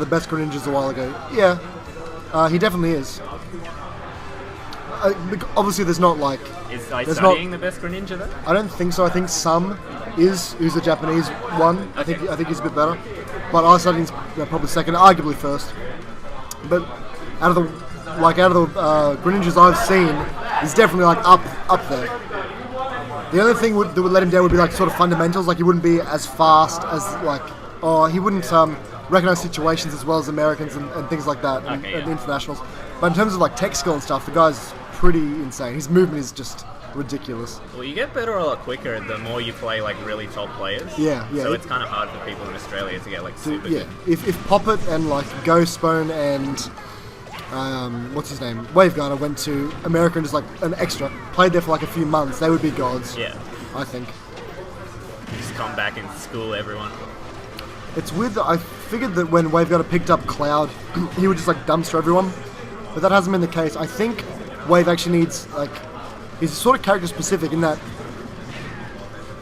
the best Greninjas a while ago. Yeah, he definitely is. Obviously, there's not like... Is studying the best Greninja though? I don't think so. I think Sum is, who's the Japanese one. I think he's a bit better. But Studying's probably second, arguably first. But out of the Greninjas I've seen, he's definitely like up there. The only thing that would let him down would be like sort of fundamentals. Like he wouldn't be as fast as he wouldn't recognize situations as well as Americans and things like that and internationals. But in terms of like tech skill and stuff, the guy's pretty insane. His movement is just ridiculous. Well, you get better a lot quicker the more you play like really top players. Yeah. So it's kind of hard for people in Australia to get like super good. If Poppet and like Ghostbone and what's his name, Waveguarder went to America and just like an extra played there for like a few months, they would be gods. Yeah. I think. Just come back and school everyone. It's weird that I figured that when Waveguarder picked up Cloud, he would just like dumpster everyone, but that hasn't been the case. I think Wave actually needs he's sort of character specific in that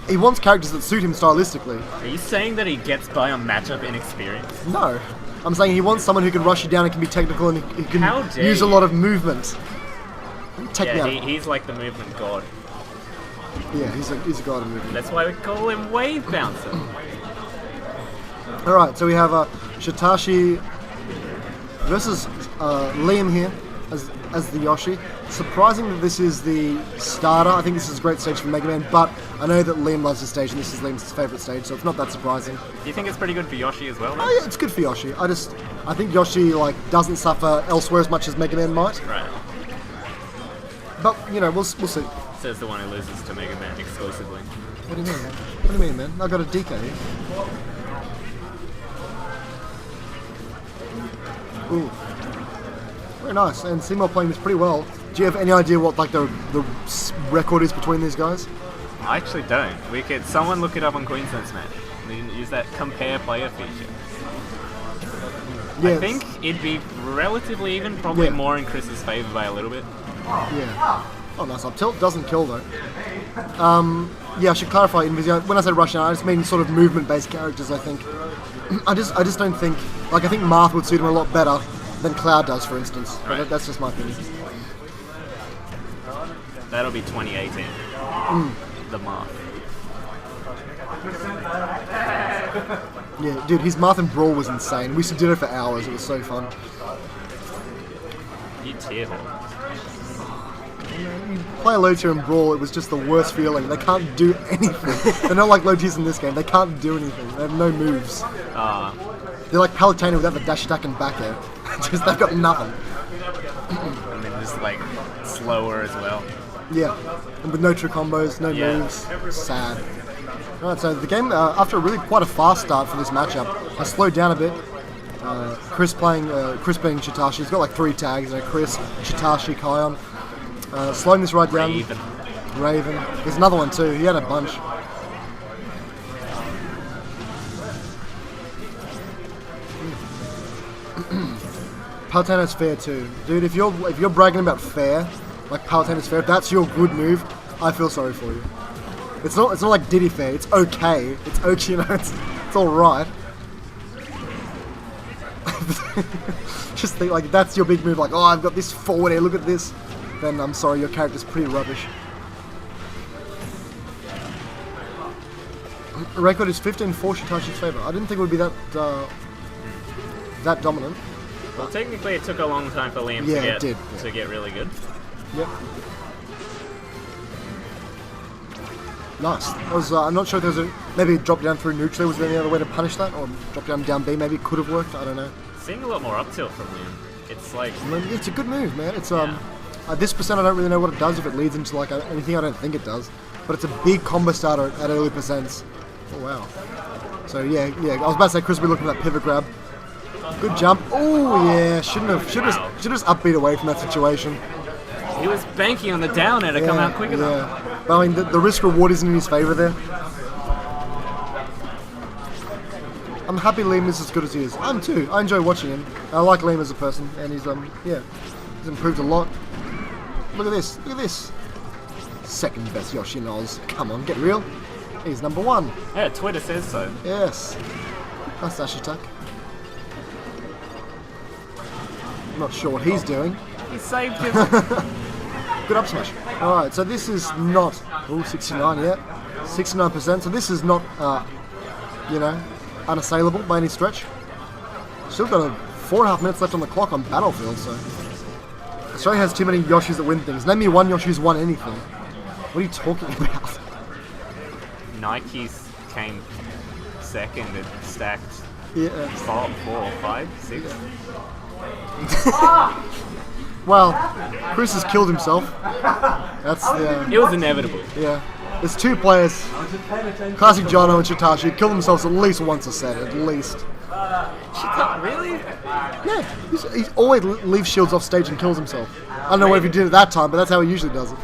he wants characters that suit him stylistically. Are you saying that he gets by on matchup inexperience? No. I'm saying he wants someone who can rush you down and can be technical and he can use a lot of movement. He's like the movement god. Yeah, he's a god of movement. That's why we call him Wave Bouncer. Alright, so we have Shitashi versus Liam here as the Yoshi. Surprising that this is the starter. I think this is a great stage for Mega Man, but I know that Liam loves this stage and this is Liam's favourite stage, so it's not that surprising. Do you think it's pretty good for Yoshi as well? Oh yeah, it's good for Yoshi. I think Yoshi doesn't suffer elsewhere as much as Mega Man might. Right. But we'll see. Says the one who loses to Mega Man exclusively. What do you mean? What do you mean, man? I got a DK here. Ooh. Very nice. And Seymour playing this pretty well. Do you have any idea what the record is between these guys? I actually don't. Someone look it up on Queensland Smash. Use that compare player feature. Yeah, I think it'd be relatively even, probably more in Chris's favour by a little bit. Yeah. Oh, nice up tilt. Doesn't kill though. Yeah, I should clarify. When I say Russian, I just mean sort of movement-based characters. I think. I just don't think. I think Marth would suit him a lot better than Cloud does, for instance. Right. But that's just my opinion. That'll be 2018. The Marth. Yeah, dude, his Marth and Brawl was insane. We used to do it for hours. It was so fun. You tear hole. You play a low tier and Brawl, it was just the worst feeling. They can't do anything. They're not like low tiers in this game. They can't do anything. They have no moves. They're like Palutena without the dash attack and back air. They've got nothing. And then just slower as well. Yeah, and with no true combos, no moves. Sad. Alright, so the game, after quite a fast start for this matchup, has slowed down a bit. Chris being Shitashi. He's got 3 tags, Chris, Shitashi, Kion. Slowing this right down. Raven. There's another one too. He had a bunch. Palutena's fair too, dude. If you're bragging about fair, like Palutena's fair, if that's your good move, I feel sorry for you. It's not like Diddy fair. It's okay. It's okay. It's all right. Just think that's your big move. Oh, I've got this forward air. Look at this. Then I'm sorry, your character's pretty rubbish. The record is 15 for Shitashi's favour. I didn't think it would be that dominant. Well, technically, it took a long time for Liam to get really good. Yep. Nice. I'm not sure if there was maybe drop down through neutral. Was there any other way to punish that, or drop down B? Maybe could have worked. I don't know. Seeing a lot more up tilt from Liam. It's a good move, man. It's this percent I don't really know what it does if it leads into anything. I don't think it does, but it's a big combo starter at early percents. Oh wow. So yeah. I was about to say Chris will be looking for that pivot grab. Good jump. Oh yeah. Should have just upbeat away from that situation. He was banking on the down air to come out quicker though. But I mean, the risk reward isn't in his favour there. I'm happy Liam is as good as he is. I'm too. I enjoy watching him. I like Liam as a person, and he's improved a lot. Look at this. Look at this. Second best Yoshi in Oz. Come on, get real. He's number 1. Yeah, Twitter says so. Yes. Nice dash attack. Not sure what he's doing. He saved him. Good up smash. Alright, so this is not... 69, yeah. 69%, so this is not, unassailable by any stretch. Still got 4.5 minutes left on the clock on Battlefield, so... Australia has too many Yoshis that win things. Name me one Yoshi who's won anything. What are you talking about? Nike's came second and stacked Yeah. 4, 5, 6. Well, Chris has killed himself. That's the... It was inevitable. Yeah. There's two players, Classic Jono and Shitashi, kill themselves at least once a set, at least. Really? Yeah, he always leaves shields off stage and kills himself. I don't know if he did it that time, but that's how he usually does it.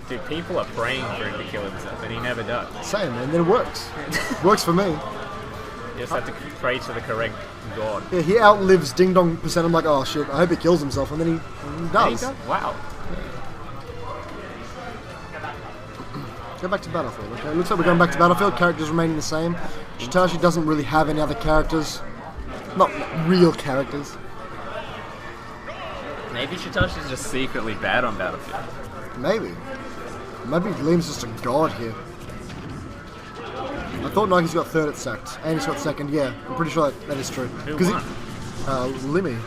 Dude, people are praying for him to kill himself, and he never does. Same, man, then it works. Works for me. You just have to pray to the correct god. Yeah, he outlives Ding Dong percent. I'm like, oh shit, I hope he kills himself, and then he does. Wow. Go back to Battlefield, okay? Looks like we're going back to Battlefield, characters remaining the same. Shitashi doesn't really have any other characters. Not real characters. Maybe Shitashi's just secretly bad on Battlefield. Maybe. Maybe Liam's just a god here. I thought Nike's got third at sacked, and he's got second, yeah. I'm pretty sure that is true. Who won? Limmy.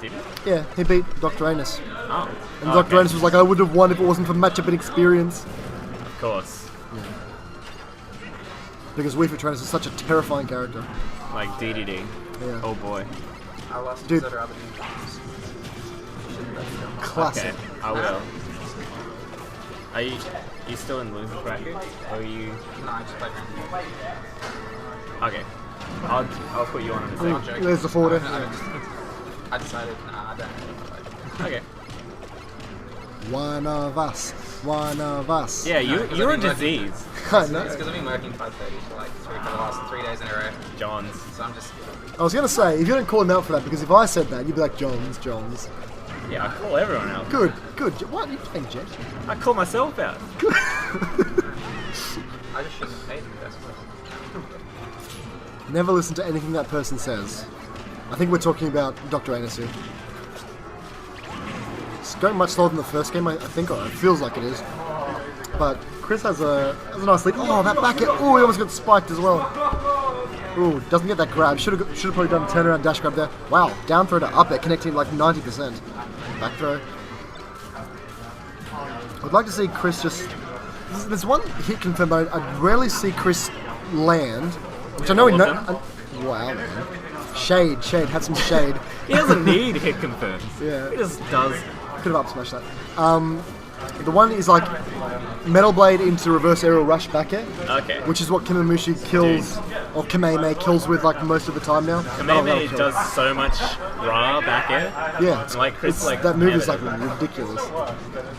Did he? Yeah, he beat Dr. Anus. Oh. And Dr. Anus was like, I would have won if it wasn't for matchup and experience. Of course. Yeah. Because Wii Fit Trainers is such a terrifying character. Like DDD. Yeah. Oh boy. I lost Dude. other avenues. Classic. Okay, I will. Are you still in loser bracket? Or are you... No, I just played random. Okay. I'll put you on in a I'm second. joking. There's the forwarder. I decided, nah, I don't. Okay. One of us. One of us. Yeah, No, 'cause you're a I've been working- disease. I know. It's because I've been working 5:30 for like for the last 3 days in a row. Johns. So I'm just... I was going to say, if you don't call him out for that, because if I said that, you'd be like, Johns. Yeah, I call everyone out. Good. What? You think, Jet? I call myself out. I just shouldn't have paid in the first place. Never listen to anything that person says. I think we're talking about Dr. Anus here. It's going much slower than the first game, I think, or it feels like it is. But Chris has a nice lead. Oh, that back hit. Oh, he almost got spiked as well. Ooh, doesn't get that grab. Should have probably done a turnaround dash grab there. Wow, down throw to up air, connecting like 90%. Back throw. I'd like to see Chris just... There's one hit confirmed, but I'd rarely see Chris land. Which I know he knows... Wow, man. Shade, have some shade. He doesn't need hit confirms. Yeah. He just does. Could have up smashed that. The one is like Metal Blade into reverse aerial rush back air. Okay. Which is what Kimamushi kills, or Kameme kills with like most of the time now. Kameme does so much raw back air. Yeah, it's, Like Chris, like that move never is like does that. ridiculous.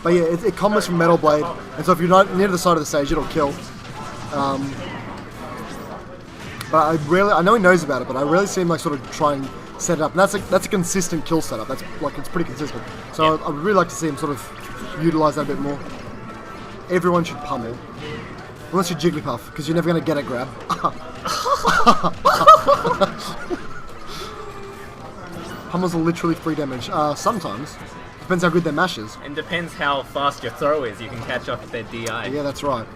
But yeah, it combos from Metal Blade, and so if you're not near the side of the stage, it'll kill. But I know he knows about it, but I rarely see him like sort of try and set it up. And that's a consistent kill setup. That's like it's pretty consistent. So Yeah. I would really like to see him sort of utilize that a bit more. Everyone should pummel, unless you're Jigglypuff, because you're never going to get a grab. Pummels are literally free damage. Sometimes. Depends how good their mash is. And depends how fast your throw is. You can catch up with their DI. Yeah, that's right.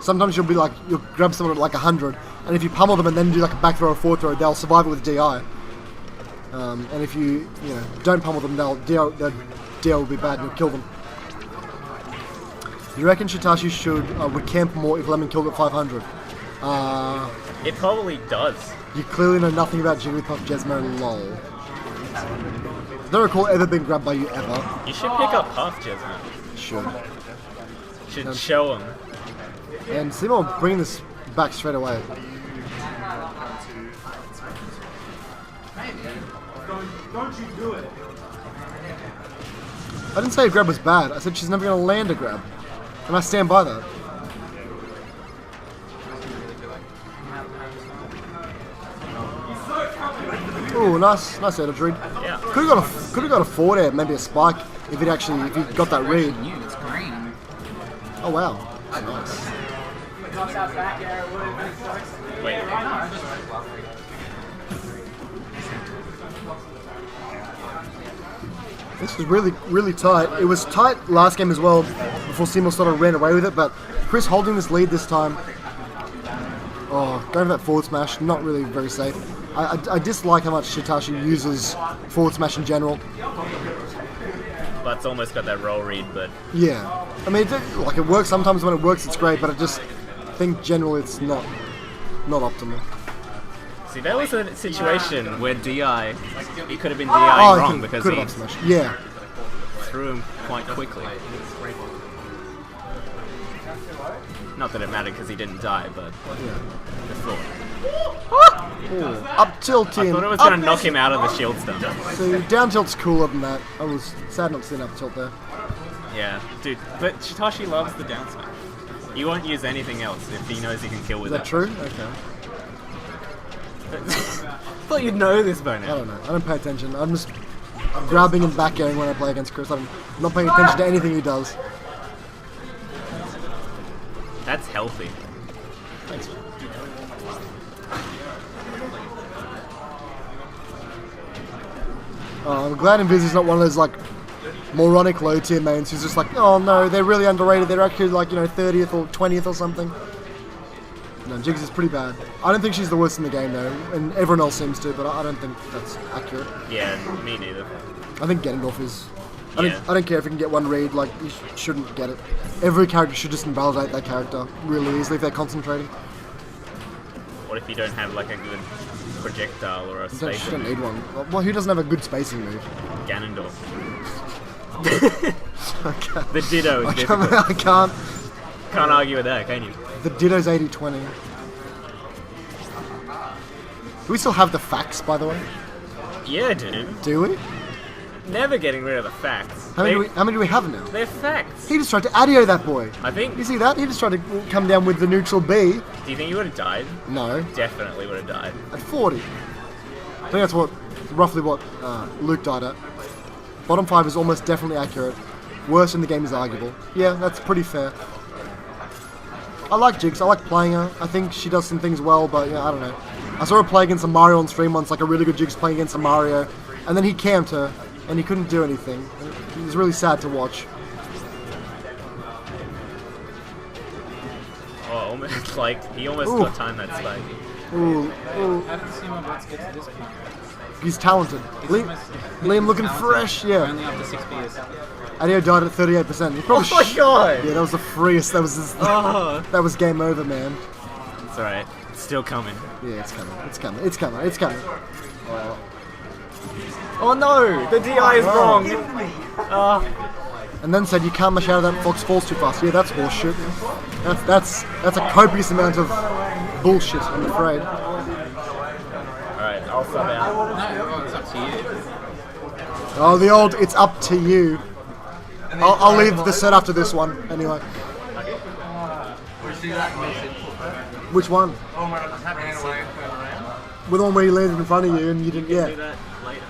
Sometimes you'll grab someone at like 100, and if you pummel them and then do like a back throw or forward throw, they'll survive it with DI. And if you don't pummel them, their DI will be bad and you'll kill them. You reckon Shitashi would camp more if Lemon killed at 500? It probably does. You clearly know nothing about Jigglypuff Jesmo, lol. I don't recall ever being grabbed by you ever. You should pick up Puff, Jesmo. Should. Should show him. And Seymour bringing this back straight away. Don't you do it. I didn't say a grab was bad. I said she's never going to land a grab. And I stand by that. Ooh, nice edge read. Yeah. Could have got a forward air, maybe a spike if he got that read. It's green. Oh wow, nice. Wait. This was really, really tight. It was tight last game as well, before Seymour sort of ran away with it, but Chris holding this lead this time. Oh, going for that forward smash, not really very safe. I dislike how much Shitashi uses forward smash in general. Butts almost got that roll read, but... Yeah. I mean, it works sometimes. When it works, it's great, but I just think generally it's not optimal. See, that was a situation where DI, he could have been DIing wrong because he threw him quite quickly. Not that it mattered because he didn't die, but the thought. Up tilting. I thought it was going to knock him out of the shield stun. So down tilt's cooler than that. I was sad not to see an up tilt there. Yeah, dude, but Shitashi loves the down smash. He won't use anything else if he knows he can kill with Is that true? Okay. I thought you'd know this by now. I don't know. I don't pay attention. I'm just grabbing and back airing when I play against Chris. I'm not paying attention to anything he does. That's healthy. Thanks. I'm glad Invis is not one of those like moronic low tier mains who's just like, oh no, they're really underrated. They're actually like 30th or 20th or something. No, Jigs is pretty bad. I don't think she's the worst in the game though, and everyone else seems to, but I don't think that's accurate. Yeah, me neither. I think Ganondorf is. I don't care if you can get one read, like, you shouldn't get it. Every character should just invalidate that character really easily if they're concentrating. What if you don't have like a good projectile or a You spacing don't move? need one. Well, who doesn't have a good spacing move? Ganondorf. Okay. The Ditto is difficult. I can't. Can't argue with that, can you? The Ditto's 80-20. Do we still have the facts, by the way? Yeah, dude. Do we? Never getting rid of the facts. How many do we have now? They're facts. He just tried to ADIO that boy. I think... You see that? He just tried to come down with the neutral B. Do you think you would have died? No. Definitely would have died. At 40. I think that's roughly what Luke died at. Bottom 5 is almost definitely accurate. Worst in the game is arguable. Yeah, that's pretty fair. I like Jigs. I like playing her. I think she does some things well, but yeah, I don't know. I saw her play against a Mario on stream once, like a really good Jigs playing against a Mario, and then he camped her, and he couldn't do anything. It was really sad to watch. Oh, almost like he almost got timed that spike. Ooh. How did SeymourButts get to this point? He's talented. Liam looking fresh, yeah. Only after 6 beers. Adio died at 38%. He probably Oh my god! Yeah, that was the freest. That was that was game over, man. It's alright. It's still coming. Yeah, it's coming. It's coming. It's coming. It's coming. Oh no! The DI is wrong! And then said you can't mash out of that Fox Falls too fast. Yeah, that's horseshit. That's a copious amount of bullshit, I'm afraid. Alright, I'll sub out. No, it's up to you. Oh, the old it's up to you. I'll leave the set after this one, anyway. Which one? With the one where he landed in front of you and you didn't, Do yeah. that later.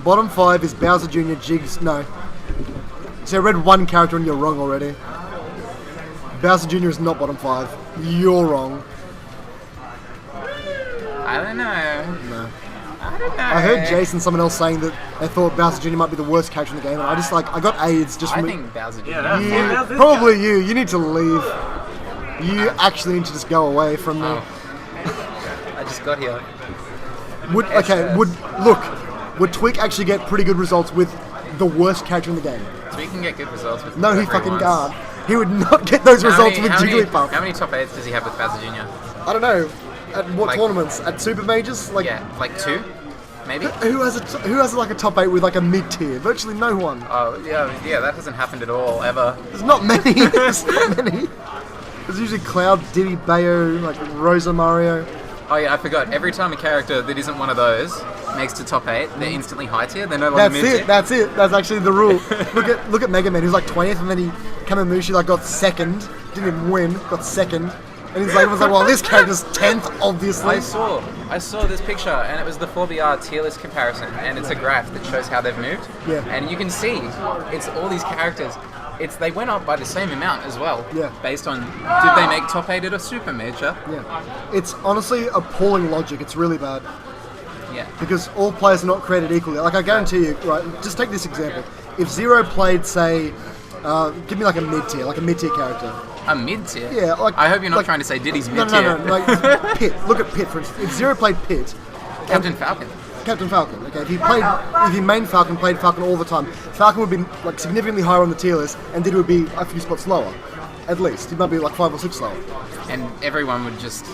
Bottom 5 is Bowser Jr., Jigs, no. See, I read one character and you're wrong already. Bowser Jr. is not bottom 5. You're wrong. I don't know. No. I don't know. I heard Jason, someone else saying that they thought Bowser Jr. might be the worst character in the game, and I just I got AIDS just I from think Bowser Jr. Probably you. You need to leave. You actually need to just go away from me. I just got here. Would Tweak actually get pretty good results with the worst character in the game? So we can get good results with No, he whatever fucking wants. can't. He would not get those results with Jigglypuff. How many top 8s does he have with Bowser Jr.? I don't know. At what Like- tournaments? At Super Majors? Like, Yeah, like 2? Maybe? who has like a top 8 with like a mid tier? Virtually no one. Oh, yeah, that hasn't happened at all, ever. There's not many. There's not many. There's usually Cloud, Diddy, Bayo, like Rosa Mario. Oh yeah, I forgot. Every time a character that isn't one of those makes to top 8, they're instantly high tier. They're no longer mid tier. That's it. That's actually the rule. Look at Mega Man, who's like 20th, and then Kamamushi like got second. Didn't even win. Got second. And he's like, well, this character's 10th, obviously. I saw this picture, and it was the 4BR tier list comparison, and it's a graph that shows how they've moved. Yeah. And you can see, it's all these characters. They went up by the same amount as well. Yeah. Based on, did they make top 8 at a super major? Yeah. It's honestly appalling logic. It's really bad. Yeah. Because all players are not created equally. Like, I guarantee you, right, just take this example. If Zero played, say, give me like a mid-tier character. A mid-tier? Yeah, like... I hope you're not like, trying to say Diddy's mid-tier. No, like, Pit. Look at Pit, for instance. If Zero played Pit... Captain Falcon. Captain Falcon, okay. If your main Falcon played Falcon all the time, Falcon would be like significantly higher on the tier list, and Diddy would be a few spots lower. At least. He might be like 5 or 6 lower. And everyone would just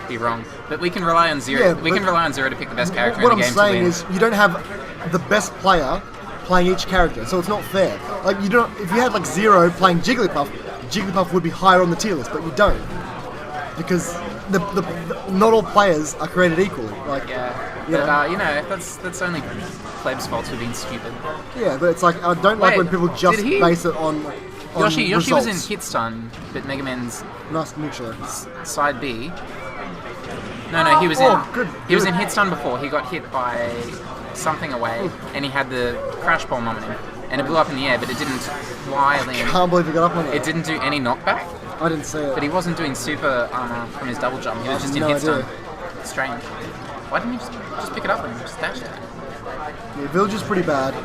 be wrong. But we can rely on Zero. Yeah, we can rely on Zero to pick the best character what in the I'm game to win. saying is, you don't have the best player playing each character, so it's not fair. Like, you don't. If you had like Zero playing Jigglypuff, Jigglypuff would be higher on the tier list, but you don't. Because not all players are created equally. Like, But, you know, that's only plebs' faults for being stupid. Yeah, but it's like, I don't like Wait, when people just did he- base it on Yoshi was in results. Hit Stun, but Mega Man's Nice to meet you. side B. No, he was in. Good, He was good. in Hit Stun before. He got hit by something away, and he had the crash bomb on him, and it blew up in the air, but it didn't fly in. Can't believe you got up on it. It didn't do any knockback, I didn't see it. but he wasn't doing super armor from his double jump. He was just in no Hit Stun. idea. Strange. Why didn't you just pick it up and just dash it? Yeah, Village is pretty bad.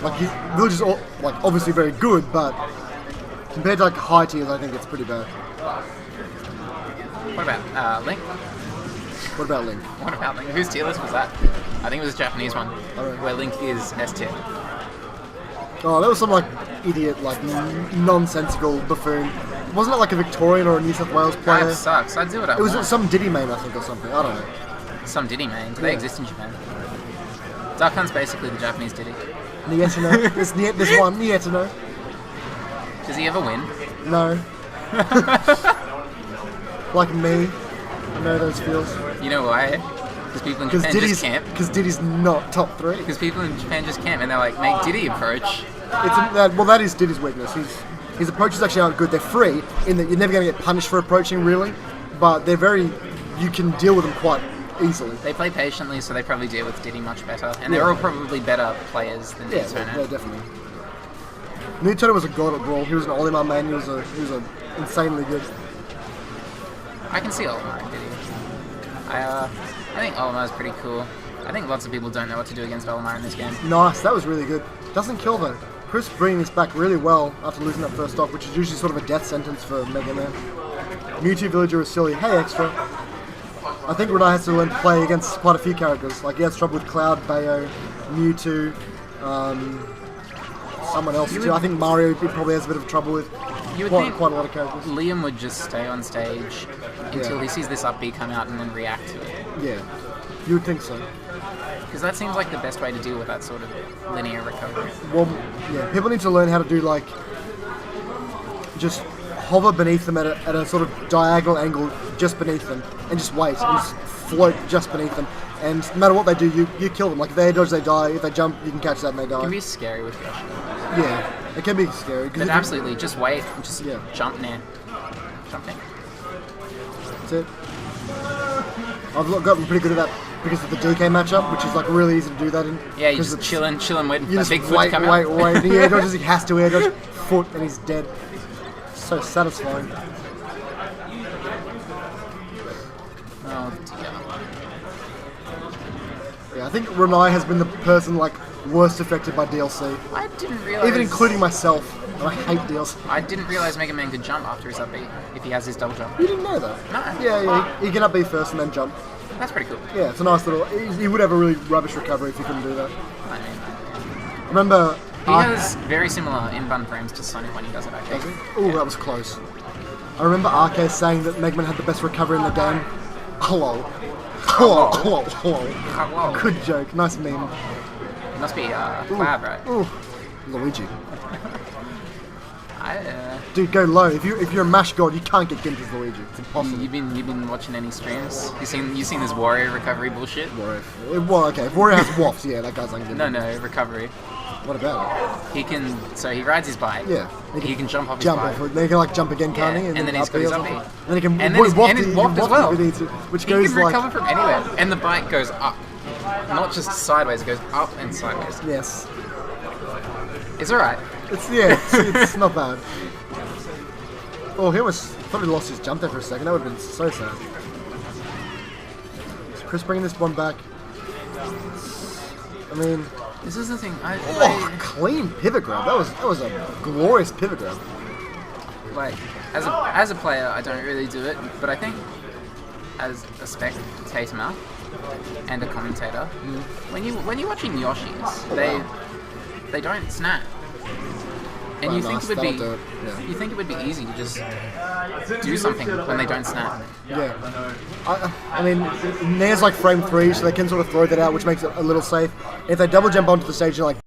Like, Village is like obviously very good, but compared to like high tiers, I think it's pretty bad. What about Link? What about Link? What about Link? Whose tier list was that? I think it was a Japanese one, Alright. where Link is S tier. Oh, that was some like idiot, like nonsensical buffoon. Wasn't it like a Victorian or a New South Wales player? That sucks. I'd do what I It was want. some Diddy main, I think, or something. I don't know. Some Diddy man. Do they Yeah. exist in Japan? Duck Hunt's basically the Japanese Diddy. Nieto. There's one. Nieto. Does he ever win? No. Like me. I know those feels. You know why? Because people in Because Japan just camp. Diddy's not top 3. Because people in Japan just camp and they're like, make Diddy approach. That is Diddy's weakness. His approaches actually aren't good. They're free in that you're never going to get punished for approaching, really. But they're very... You can deal with them quite easily. They play patiently, so they probably deal with Diddy much better. And they're all probably better players than Yeah, Nintendo. definitely. Nintendo was a god at Brawl. He was an Olimar man. He was a insanely good. I can see Olimar and Diddy. I think Olimar is pretty cool. I think lots of people don't know what to do against Olimar in this game. Nice, that was really good. Doesn't kill though. Chris bringing this back really well after losing that first off, which is usually sort of a death sentence for Mega Man. Mewtwo Villager is silly. Hey, Extra. I think Renai has to learn to play against quite a few characters. Like, he has trouble with Cloud, Bayo, Mewtwo, someone else too. I think Mario he probably has a bit of trouble with You would quite think a lot of characters. Liam would just stay on stage until Yeah. he sees this up B come out and then react to it. Yeah, you would think so. Because that seems like the best way to deal with that sort of linear recovery. Well, yeah, people need to learn how to do like just hover beneath them at a sort of diagonal angle just beneath them and just wait and just float just beneath them. And no matter what they do, you kill them. Like if they dodge, they die. If they jump, you can catch that and they It can die. be scary with Yoshi. Yeah, it can be scary. 'Cause But if you- absolutely, just wait and just Yeah. jump near. Jump in. That's it. I've gotten pretty good at that because of the DK matchup, which is like really easy to do that in. Yeah, you 'Cause just it's- chilling, waiting for You that just big foot to wait, come wait, out. wait. He air dodges, he has to air dodge. Foot, and he's dead. So satisfying. Oh dear. Yeah, I think Renai has been the person like worst affected by DLC, I didn't realize. even including myself. And I hate DLC. I didn't realize Mega Man could jump after his up B if he has his double jump. You didn't know that? No. Yeah, he can up B first and then jump. That's pretty cool. Yeah, it's a nice little. He would have a really rubbish recovery if he couldn't do that. I mean, Remember? he has very similar in-bun frames to Sonic when he does it. I think. Oh, that was close. I remember Arcade saying that Mega Man had the best recovery in the game. Hello. Hello. Hello. Hello. Hello. Good joke. Nice meme. It must be Cloud, right? Ooh, Luigi. I, Dude, go low. If you're a mash god, you can't get Ginter's Luigi. It's impossible. you've been watching any streams? You seen this Wario recovery bullshit? Well, okay. If Wario has wafts, yeah, that guy's ungiven. No, recovery. What about He rides his bike. it? Yeah. He can jump off his Jump bike. off. Then he can like jump again, can't he? And then he's got up his or up B. something. And then he can And then he's waft and it, waft he as can well. if he needs to, which He goes can like recover from anywhere. And the bike goes up. Not just sideways, it goes up and sideways. yes. It's alright. It's not bad. Oh, he almost thought he lost his jump there for a second. That would have been so sad. Is Chris bringing this one back? I mean, This is the thing. clean pivot grab. That was a glorious pivot grab. Like, as a player, I don't really do it, but I think as a spectator and a commentator, when you're watching Yoshis, they don't snap. And you think it would be you think it would be easy to just do something when they don't snap. Yeah. I mean, Nair's like frame 3, so they can sort of throw that out, which makes it a little safe. If they double jump onto the stage and like